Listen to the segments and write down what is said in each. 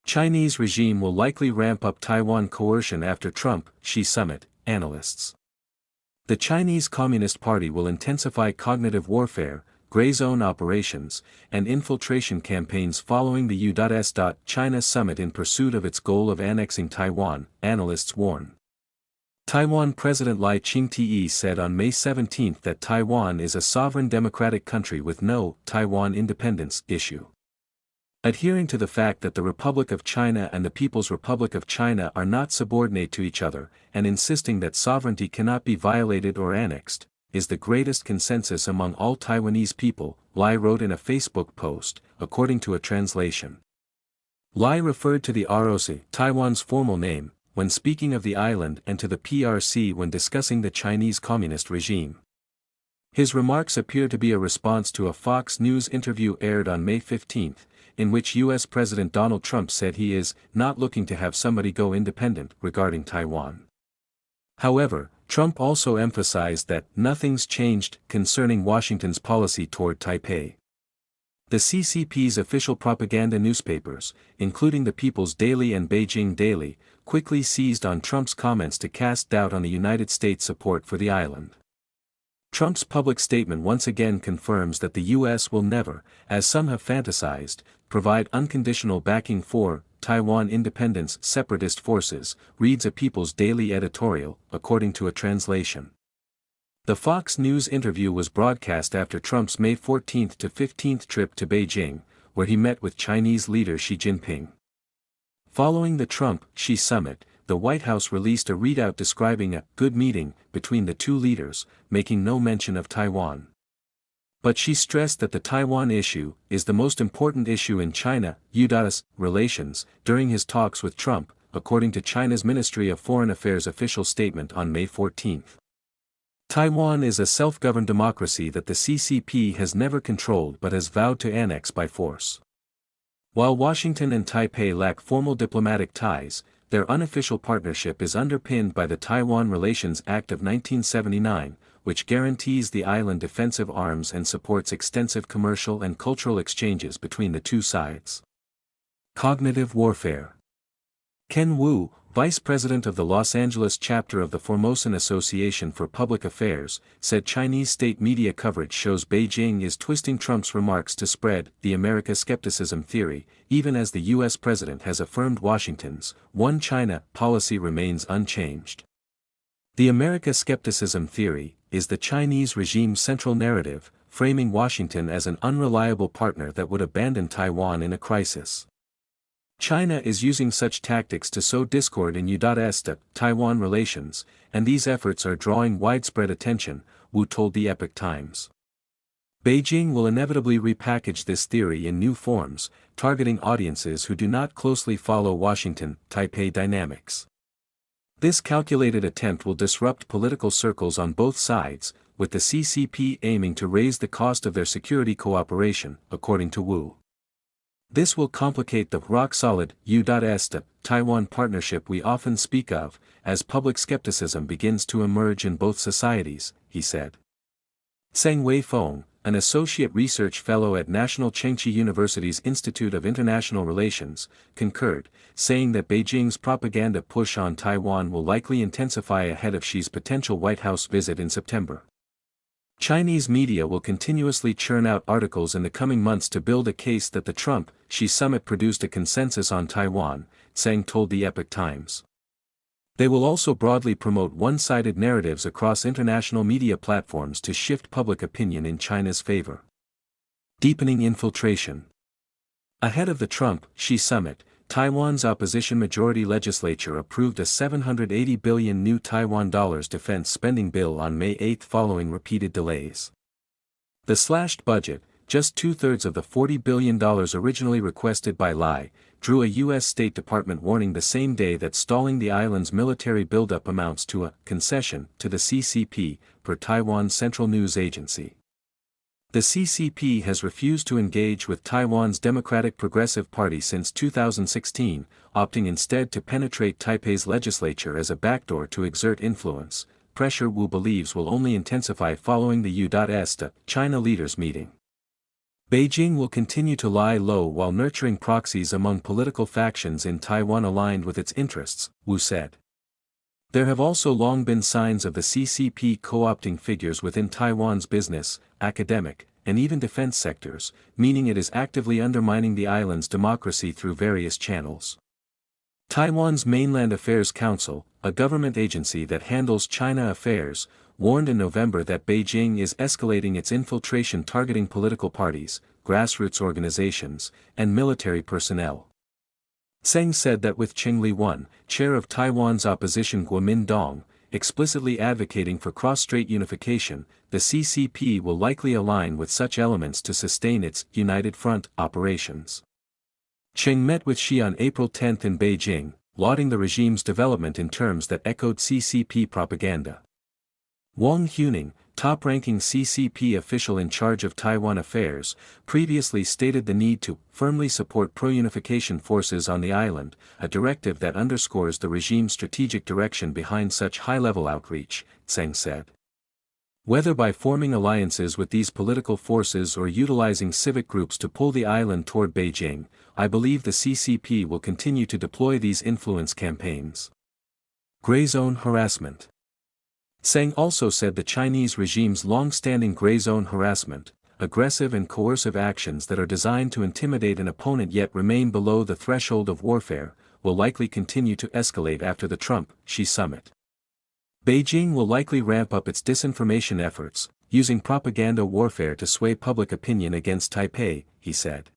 Chinese regime will likely ramp up Taiwan coercion after Trump-Xi summit, analysts. The Chinese Communist Party will intensify cognitive warfare, gray zone operations, and infiltration campaigns following the U.S. China summit in pursuit of its goal of annexing Taiwan, analysts warn. Taiwan President Lai Ching-te said on May 17 that Taiwan is a sovereign democratic country with no Taiwan independence issue. Adhering to the fact that the Republic of China and the People's Republic of China are not subordinate to each other, and insisting that sovereignty cannot be violated or annexed, is the greatest consensus among all Taiwanese people, Lai wrote in a Facebook post, according to a translation. Lai referred to the ROC, Taiwan's formal name, when speaking of the island and to the PRC when discussing the Chinese Communist regime. His remarks appear to be a response to a Fox News interview aired on May 15, in which U.S. President Donald Trump said he is not looking to have somebody go independent regarding Taiwan. However, Trump also emphasized that nothing's changed concerning Washington's policy toward Taipei. The CCP's official propaganda newspapers, including the People's Daily and Beijing Daily, quickly seized on Trump's comments to cast doubt on the United States' support for the island. Trump's public statement once again confirms that the U.S. will never, as some have fantasized, provide unconditional backing for Taiwan independence separatist forces, reads a People's Daily editorial, according to a translation. The Fox News interview was broadcast after Trump's May 14 to 15 trip to Beijing, where he met with Chinese leader Xi Jinping. Following the Trump-Xi summit, the White House released a readout describing a good meeting between the two leaders, making no mention of Taiwan. But she stressed that the Taiwan issue is the most important issue in China-U.S. relations during his talks with Trump, according to China's Ministry of Foreign Affairs official statement on May 14. Taiwan is a self-governed democracy that the CCP has never controlled but has vowed to annex by force. While Washington and Taipei lack formal diplomatic ties, their unofficial partnership is underpinned by the Taiwan Relations Act of 1979, which guarantees the island defensive arms and supports extensive commercial and cultural exchanges between the two sides. Cognitive warfare. Ken Wu, vice president of the Los Angeles chapter of the Formosan Association for Public Affairs, said Chinese state media coverage shows Beijing is twisting Trump's remarks to spread the America skepticism theory, even as the U.S. president has affirmed Washington's One China policy remains unchanged. The America skepticism theory is the Chinese regime's central narrative, framing Washington as an unreliable partner that would abandon Taiwan in a crisis. China is using such tactics to sow discord in U.S. Taiwan relations, and these efforts are drawing widespread attention, Wu told the Epoch Times. Beijing will inevitably repackage this theory in new forms, targeting audiences who do not closely follow Washington-Taipei dynamics. This calculated attempt will disrupt political circles on both sides, with the CCP aiming to raise the cost of their security cooperation, according to Wu. This will complicate the rock-solid U.S. Taiwan partnership we often speak of, as public skepticism begins to emerge in both societies, he said. Zheng Weifeng, an associate research fellow at National Chengchi University's Institute of International Relations, concurred, saying that Beijing's propaganda push on Taiwan will likely intensify ahead of Xi's potential White House visit in September. Chinese media will continuously churn out articles in the coming months to build a case that the Trump-Xi summit produced a consensus on Taiwan, Zhang told the Epoch Times. They will also broadly promote one-sided narratives across international media platforms to shift public opinion in China's favor. Deepening infiltration. Ahead of the Trump-Xi summit, Taiwan's opposition majority legislature approved a $780 billion new Taiwan dollars defense spending bill on May 8 following repeated delays. The slashed budget, just two-thirds of the $40 billion originally requested by Lai, drew a U.S. State Department warning the same day that stalling the island's military buildup amounts to a concession to the CCP, per Taiwan's Central News Agency. The CCP has refused to engage with Taiwan's Democratic Progressive Party since 2016, opting instead to penetrate Taipei's legislature as a backdoor to exert influence, pressure Wu believes will only intensify following the U.S. China leaders' meeting. Beijing will continue to lie low while nurturing proxies among political factions in Taiwan aligned with its interests, Wu said. There have also long been signs of the CCP co-opting figures within Taiwan's business, academic, and even defense sectors, meaning it is actively undermining the island's democracy through various channels. Taiwan's Mainland Affairs Council, a government agency that handles China affairs, warned in November that Beijing is escalating its infiltration targeting political parties, grassroots organizations, and military personnel. Tseng said that with Cheng Li-wan, chair of Taiwan's opposition Kuomintang, explicitly advocating for cross-strait unification, the CCP will likely align with such elements to sustain its United Front operations. Cheng met with Xi on April 10 in Beijing, lauding the regime's development in terms that echoed CCP propaganda. Wang Huning, top-ranking CCP official in charge of Taiwan affairs, previously stated the need to firmly support pro-unification forces on the island, a directive that underscores the regime's strategic direction behind such high-level outreach, Tseng said. Whether by forming alliances with these political forces or utilizing civic groups to pull the island toward Beijing, I believe the CCP will continue to deploy these influence campaigns. Gray zone harassment. Tseng also said the Chinese regime's long-standing gray zone harassment, aggressive and coercive actions that are designed to intimidate an opponent yet remain below the threshold of warfare, will likely continue to escalate after the Trump-Xi summit. Beijing will likely ramp up its disinformation efforts, using propaganda warfare to sway public opinion against Taipei, he said.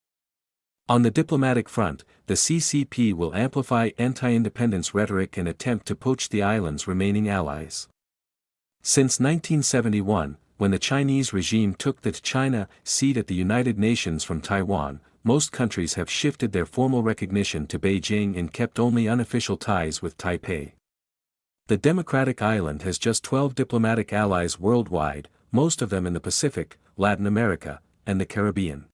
On the diplomatic front, the CCP will amplify anti-independence rhetoric and attempt to poach the island's remaining allies. Since 1971, when the Chinese regime took the China seat at the United Nations from Taiwan, most countries have shifted their formal recognition to Beijing and kept only unofficial ties with Taipei. The democratic island has just 12 diplomatic allies worldwide, most of them in the Pacific, Latin America, and the Caribbean.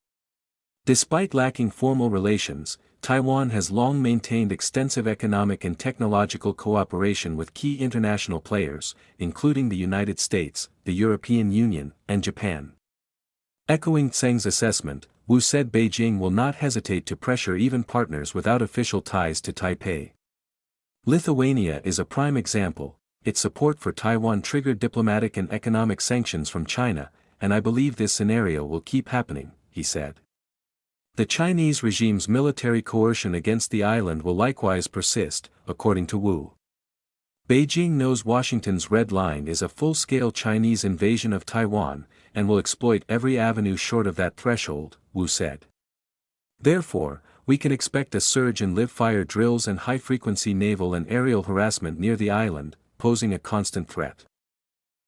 Despite lacking formal relations, Taiwan has long maintained extensive economic and technological cooperation with key international players, including the United States, the European Union, and Japan. Echoing Tseng's assessment, Wu said Beijing will not hesitate to pressure even partners without official ties to Taipei. Lithuania is a prime example. Its support for Taiwan triggered diplomatic and economic sanctions from China, and I believe this scenario will keep happening, he said. The Chinese regime's military coercion against the island will likewise persist, according to Wu. Beijing knows Washington's red line is a full-scale Chinese invasion of Taiwan, and will exploit every avenue short of that threshold, Wu said. Therefore, we can expect a surge in live-fire drills and high-frequency naval and aerial harassment near the island, posing a constant threat.